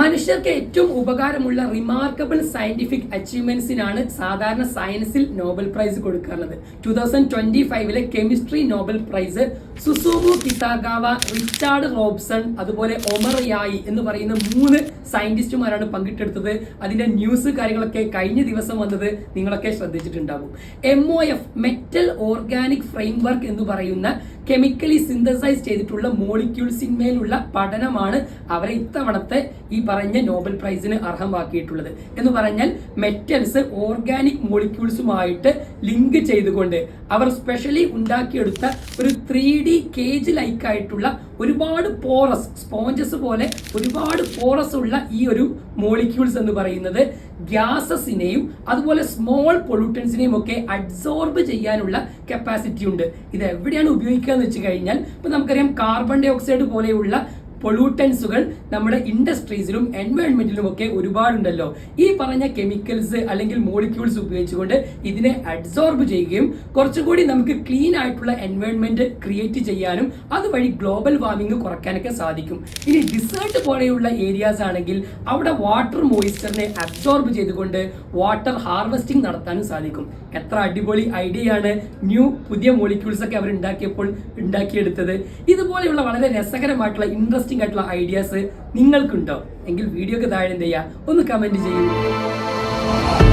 മനുഷ്യർക്ക് ഏറ്റവും ഉപകാരമുള്ള റിമാർക്കബിൾ സയന്റിഫിക് അച്ചീവ്മെന്റ്സിനാണ് സാധാരണ സയൻസിൽ നോബൽ പ്രൈസ് കൊടുക്കാറുള്ളത്. 2025 chemistry Nobel prize Susumu Kitagawa, Richard Robson, അതുപോലെ ഒമർ യായി എന്ന് പറയുന്ന 3 സയന്റിസ്റ്റുമാരാണ് പങ്കിട്ടെടുത്തത്. അതിന്റെ ന്യൂസ് കാര്യങ്ങളൊക്കെ കഴിഞ്ഞ ദിവസം വന്നത് നിങ്ങളൊക്കെ ശ്രദ്ധിച്ചിട്ടുണ്ടാകും. MOF മെറ്റൽ ഓർഗാനിക് ഫ്രെയിംവർക്ക് എന്ന് പറയുന്ന കെമിക്കലി സിന്തസൈസ് ചെയ്തിട്ടുള്ള മോളിക്യൂൾസിന്മേലുള്ള പഠനമാണ് അവരെ ഇത്തവണത്തെ ഈ പറഞ്ഞ നോബൽ പ്രൈസിന് അർഹമാക്കിയിട്ടുള്ളത്. എന്ന് പറഞ്ഞാൽ മെറ്റൽസ് ഓർഗാനിക് മോളിക്യൂൾസുമായിട്ട് ലിങ്ക് ചെയ്തുകൊണ്ട് അവർ സ്പെഷ്യലി ഉണ്ടാക്കിയെടുത്ത ഒരു 3D കേജ് ലൈക്ക് ആയിട്ടുള്ള ഒരുപാട് പോറസ് സ്പോഞ്ചസ് പോലെ ഒരുപാട് പോറസ് ഉള്ള ഈ ഒരു മോളിക്യൂൾസ് എന്ന് പറയുന്നത് ഗ്യാസസിനെയും അതുപോലെ സ്മോൾ പൊള്യൂട്ടൻസിനെയും ഒക്കെ അബ്സോർബ് ചെയ്യാനുള്ള കപ്പാസിറ്റി ഉണ്ട്. ഇത് എവിടെയാണ് ഉപയോഗിക്കുക എന്ന് വെച്ച് കഴിഞ്ഞാൽ ഇപ്പൊ നമുക്കറിയാം കാർബൺ ഡൈ ഓക്സൈഡ് പോലെയുള്ള പൊള്യൂട്ടൻസുകൾ നമ്മുടെ ഇൻഡസ്ട്രീസിലും എൻവയോൺമെന്റിലും ഒക്കെ ഒരുപാടുണ്ടല്ലോ. ഈ പറഞ്ഞ കെമിക്കൽസ് അല്ലെങ്കിൽ മോളിക്യൂൾസ് ഉപയോഗിച്ചുകൊണ്ട് ഇതിനെ അബ്സോർബ് ചെയ്യുകയും കുറച്ചുകൂടി നമുക്ക് ക്ലീൻ ആയിട്ടുള്ള എൻവയോൺമെന്റ് ക്രിയേറ്റ് ചെയ്യാനും അതുവഴി ഗ്ലോബൽ വാർമിംഗ് കുറയ്ക്കാനൊക്കെ സാധിക്കും. ഇനി ഡിസേർട്ട് പോലെയുള്ള ഏരിയാസ് ആണെങ്കിൽ അവിടെ വാട്ടർ മോയിസ്ചറിനെ അബ്സോർബ് ചെയ്തുകൊണ്ട് വാട്ടർ ഹാർവെസ്റ്റിംഗ് നടത്താനും സാധിക്കും. എത്ര അടിപൊളി ഐഡിയ ആണ് പുതിയ മോളിക്യൂൾസ് ഒക്കെ അവർ ഉണ്ടാക്കിയെടുത്തത്. ഇതുപോലെയുള്ള വളരെ രസകരമായിട്ടുള്ള ഇൻട്രസ്റ്റിംഗ് ആയിട്ടുള്ള ഐഡിയാസ് നിങ്ങൾക്കുണ്ടോ എങ്കിൽ വീഡിയോക്ക് താഴെ എന്ത് ചെയ്യുക, ഒന്ന് കമന്റ് ചെയ്യൂ.